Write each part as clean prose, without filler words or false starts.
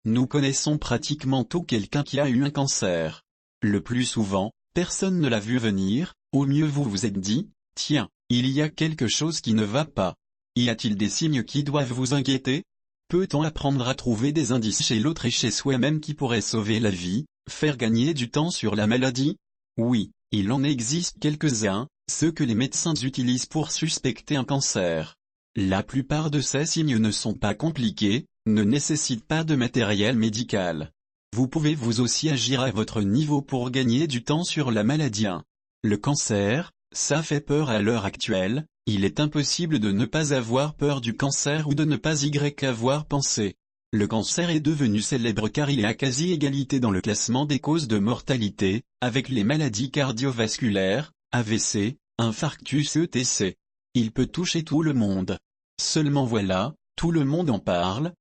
Nous connaissons pratiquement tout quelqu'un qui a eu un cancer. Le plus souvent, personne ne l'a vu venir, au mieux vous vous êtes dit, tiens, il y a quelque chose qui ne va pas. Y a-t-il des signes qui doivent vous inquiéter? Peut-on apprendre à trouver des indices chez l'autre et chez soi-même qui pourraient sauver la vie, faire gagner du temps sur la maladie? Oui, il en existe quelques-uns, ceux que les médecins utilisent pour suspecter un cancer. La plupart de ces signes ne sont pas compliqués, ne nécessitent pas de matériel médical. Vous pouvez vous aussi agir à votre niveau pour gagner du temps sur la maladie. Le cancer, ça fait peur à l'heure actuelle, il est impossible de ne pas avoir peur du cancer ou de ne pas y avoir pensé. Le cancer est devenu célèbre car il est à quasi-égalité dans le classement des causes de mortalité, avec les maladies cardiovasculaires, AVC, infarctus etc. Il peut toucher tout le monde. Seulement voilà, tout le monde en parle,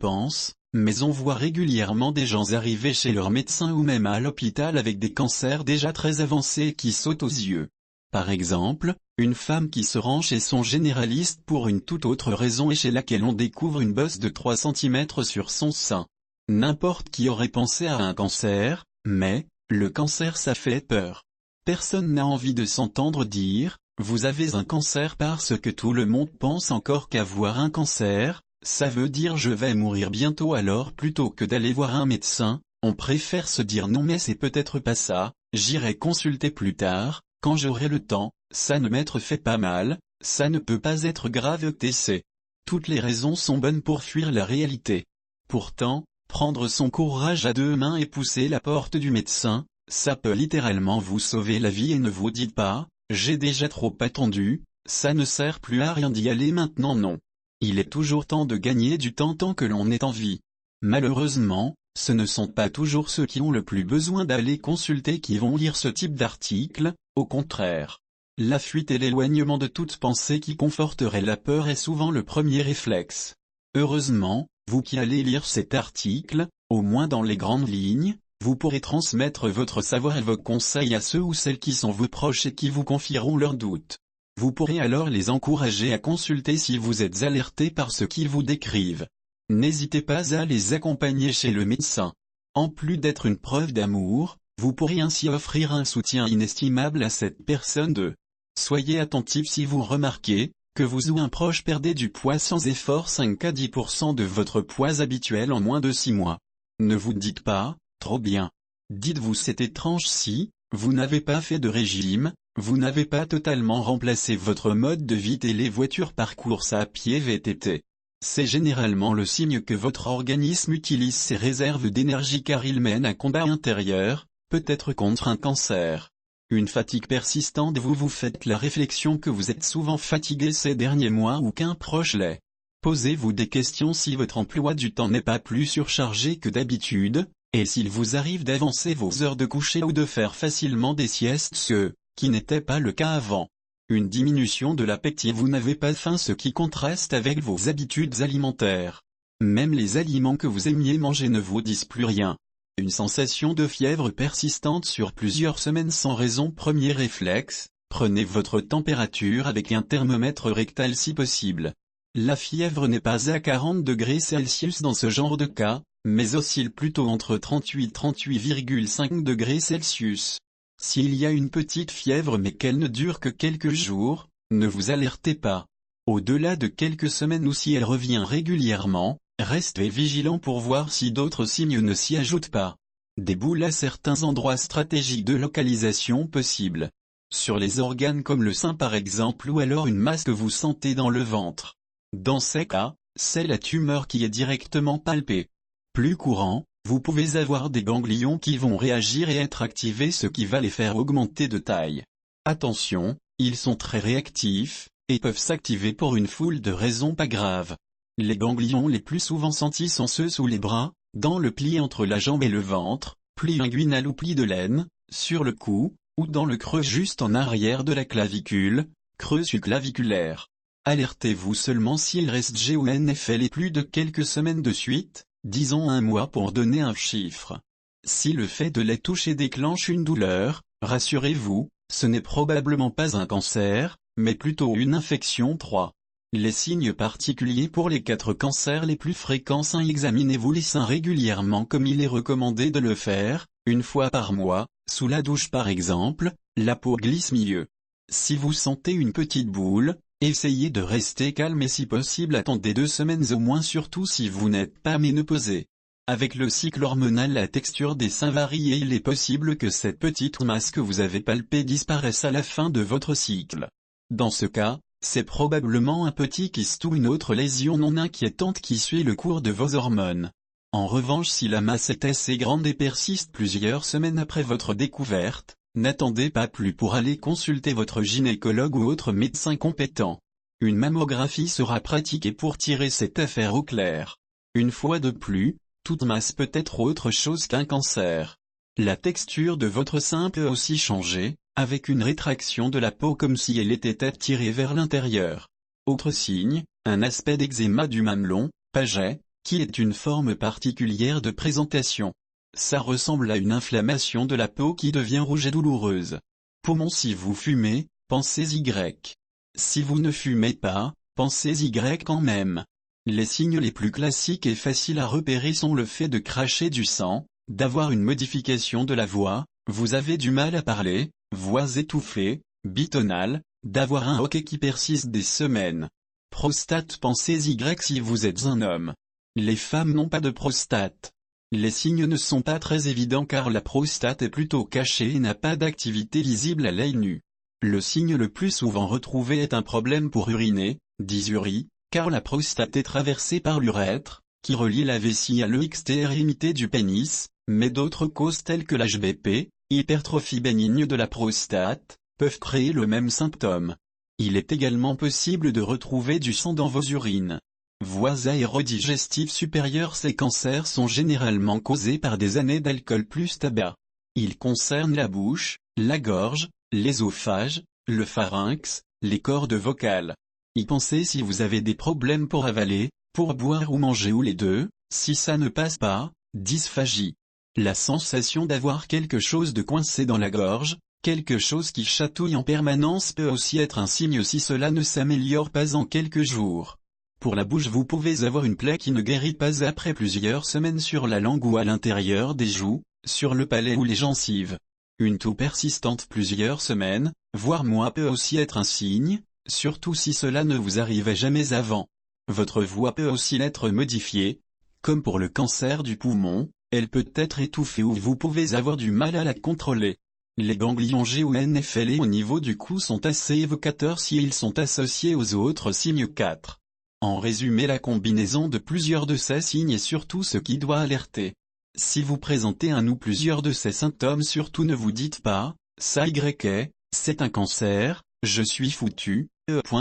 pense, mais on voit régulièrement des gens arriver chez leur médecin ou même à l'hôpital avec des cancers déjà très avancés qui sautent aux yeux. Par exemple, une femme qui se rend chez son généraliste pour une toute autre raison et chez laquelle on découvre une bosse de 3 cm sur son sein. N'importe qui aurait pensé à un cancer, mais, le cancer ça fait peur. Personne n'a envie de s'entendre dire, vous avez un cancer parce que tout le monde pense encore qu'avoir un cancer, ça veut dire je vais mourir bientôt alors plutôt que d'aller voir un médecin, on préfère se dire non mais c'est peut-être pas ça, j'irai consulter plus tard, quand j'aurai le temps, ça ne m'être fait pas mal, ça ne peut pas être grave etc. Toutes les raisons sont bonnes pour fuir la réalité. Pourtant, prendre son courage à deux mains et pousser la porte du médecin, ça peut littéralement vous sauver la vie et ne vous dites pas, j'ai déjà trop attendu, ça ne sert plus à rien d'y aller maintenant non. Il est toujours temps de gagner du temps tant que l'on est en vie. Malheureusement, ce ne sont pas toujours ceux qui ont le plus besoin d'aller consulter qui vont lire ce type d'article, au contraire. La fuite et l'éloignement de toute pensée qui conforterait la peur est souvent le premier réflexe. Heureusement, vous qui allez lire cet article, au moins dans les grandes lignes, vous pourrez transmettre votre savoir et vos conseils à ceux ou celles qui sont vos proches et qui vous confieront leurs doutes. Vous pourrez alors les encourager à consulter si vous êtes alerté par ce qu'ils vous décrivent. N'hésitez pas à les accompagner chez le médecin. En plus d'être une preuve d'amour, vous pourrez ainsi offrir un soutien inestimable à cette personne. Soyez attentif si vous remarquez que vous ou un proche perdez du poids sans effort 5 à 10% de votre poids habituel en moins de 6 mois. Ne vous dites pas, trop bien. Dites-vous c'est étrange si, vous n'avez pas fait de régime, vous n'avez pas totalement remplacé votre mode de vie et les voitures par course à pied VTT. C'est généralement le signe que votre organisme utilise ses réserves d'énergie car il mène un combat intérieur, peut-être contre un cancer. Une fatigue persistante vous faites la réflexion que vous êtes souvent fatigué ces derniers mois ou qu'un proche l'est. Posez-vous des questions si votre emploi du temps n'est pas plus surchargé que d'habitude, et s'il vous arrive d'avancer vos heures de coucher ou de faire facilement des siestes ce qui n'était pas le cas avant. Une diminution de l'appétit vous n'avez pas faim ce qui contraste avec vos habitudes alimentaires. Même les aliments que vous aimiez manger ne vous disent plus rien. Une sensation de fièvre persistante sur plusieurs semaines sans raison premier réflexe, prenez votre température avec un thermomètre rectal si possible. La fièvre n'est pas à 40 degrés Celsius dans ce genre de cas, mais oscille plutôt entre 38 et 38,5 degrés Celsius. S'il y a une petite fièvre mais qu'elle ne dure que quelques jours, ne vous alertez pas. Au-delà de quelques semaines ou si elle revient régulièrement, restez vigilant pour voir si d'autres signes ne s'y ajoutent pas. Des boules à certains endroits stratégiques de localisation possibles. Sur les organes comme le sein par exemple ou alors une masse que vous sentez dans le ventre. Dans ces cas, c'est la tumeur qui est directement palpée. Plus courant, vous pouvez avoir des ganglions qui vont réagir et être activés ce qui va les faire augmenter de taille. Attention, ils sont très réactifs, et peuvent s'activer pour une foule de raisons pas graves. Les ganglions les plus souvent sentis sont ceux sous les bras, dans le pli entre la jambe et le ventre, pli inguinal ou pli de l'aine, sur le cou, ou dans le creux juste en arrière de la clavicule, creux subclaviculaire. Alertez-vous seulement s'il reste GONFL et plus de quelques semaines de suite, disons un mois pour donner un chiffre. Si le fait de les toucher déclenche une douleur, rassurez-vous, ce n'est probablement pas un cancer, mais plutôt une infection 3. Les signes particuliers pour les 4 cancers les plus fréquents. Examinez-vous les seins régulièrement comme il est recommandé de le faire, une fois par mois, sous la douche par exemple, la peau glisse mieux. Si vous sentez une petite boule, essayez de rester calme et si possible attendez 2 semaines au moins, surtout si vous n'êtes pas ménopausé. Avec le cycle hormonal, la texture des seins varie et il est possible que cette petite masse que vous avez palpée disparaisse à la fin de votre cycle. Dans ce cas, c'est probablement un petit kyste ou une autre lésion non inquiétante qui suit le cours de vos hormones. En revanche, si la masse est assez grande et persiste plusieurs semaines après votre découverte, n'attendez pas plus pour aller consulter votre gynécologue ou autre médecin compétent. Une mammographie sera pratiquée pour tirer cette affaire au clair. Une fois de plus, toute masse peut être autre chose qu'un cancer. La texture de votre sein peut aussi changer, avec une rétraction de la peau comme si elle était attirée vers l'intérieur. Autre signe, un aspect d'eczéma du mamelon, paget, qui est une forme particulière de présentation. Ça ressemble à une inflammation de la peau qui devient rouge et douloureuse. Poumon. Si vous fumez, pensez Y. Si vous ne fumez pas, pensez Y quand même. Les signes les plus classiques et faciles à repérer sont le fait de cracher du sang, d'avoir une modification de la voix, vous avez du mal à parler, voix étouffée, bitonale, d'avoir un hoquet qui persiste des semaines. Prostate. Pensez Y si vous êtes un homme. Les femmes n'ont pas de prostate. Les signes ne sont pas très évidents car la prostate est plutôt cachée et n'a pas d'activité visible à l'œil nu. Le signe le plus souvent retrouvé est un problème pour uriner, dysurie, car la prostate est traversée par l'urètre, qui relie la vessie à l'extrémité du pénis, mais d'autres causes telles que l'HBP, hypertrophie bénigne de la prostate, peuvent créer le même symptôme. Il est également possible de retrouver du sang dans vos urines. Voies aérodigestives supérieures. Ces cancers sont généralement causés par des années d'alcool plus tabac. Ils concernent la bouche, la gorge, l'ésophage, le pharynx, les cordes vocales. Y pensez si vous avez des problèmes pour avaler, pour boire ou manger ou les deux. Si ça ne passe pas, dysphagie. La sensation d'avoir quelque chose de coincé dans la gorge, quelque chose qui chatouille en permanence peut aussi être un signe si cela ne s'améliore pas en quelques jours. Pour la bouche, vous pouvez avoir une plaie qui ne guérit pas après plusieurs semaines sur la langue ou à l'intérieur des joues, sur le palais ou les gencives. Une toux persistante plusieurs semaines, voire mois peut aussi être un signe, surtout si cela ne vous arrivait jamais avant. Votre voix peut aussi être modifiée. Comme pour le cancer du poumon, elle peut être étouffée ou vous pouvez avoir du mal à la contrôler. Les ganglions gonflés au niveau du cou sont assez évocateurs si ils sont associés aux autres signes 4. En résumé, la combinaison de plusieurs de ces signes est surtout ce qui doit alerter. Si vous présentez un ou plusieurs de ces symptômes, surtout ne vous dites pas, ça est, c'est un cancer, je suis foutu.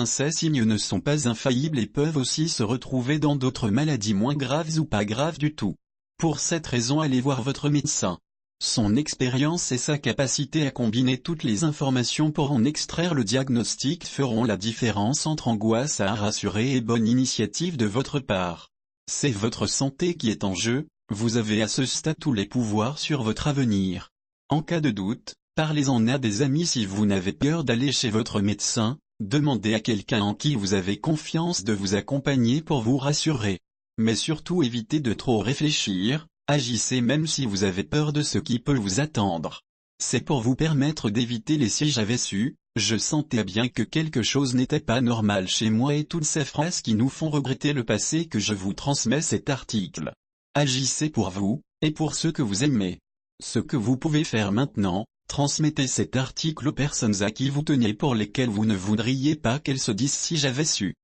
Ces signes ne sont pas infaillibles et peuvent aussi se retrouver dans d'autres maladies moins graves ou pas graves du tout. Pour cette raison, allez voir votre médecin. Son expérience et sa capacité à combiner toutes les informations pour en extraire le diagnostic feront la différence entre angoisse à rassurer et bonne initiative de votre part. C'est votre santé qui est en jeu, vous avez à ce stade tous les pouvoirs sur votre avenir. En cas de doute, parlez-en à des amis. Si vous n'avez peur d'aller chez votre médecin, demandez à quelqu'un en qui vous avez confiance de vous accompagner pour vous rassurer. Mais surtout évitez de trop réfléchir. Agissez même si vous avez peur de ce qui peut vous attendre. C'est pour vous permettre d'éviter les si j'avais su, je sentais bien que quelque chose n'était pas normal chez moi et toutes ces phrases qui nous font regretter le passé que je vous transmets cet article. Agissez pour vous, et pour ceux que vous aimez. Ce que vous pouvez faire maintenant, transmettez cet article aux personnes à qui vous tenez pour lesquelles vous ne voudriez pas qu'elles se disent si j'avais su.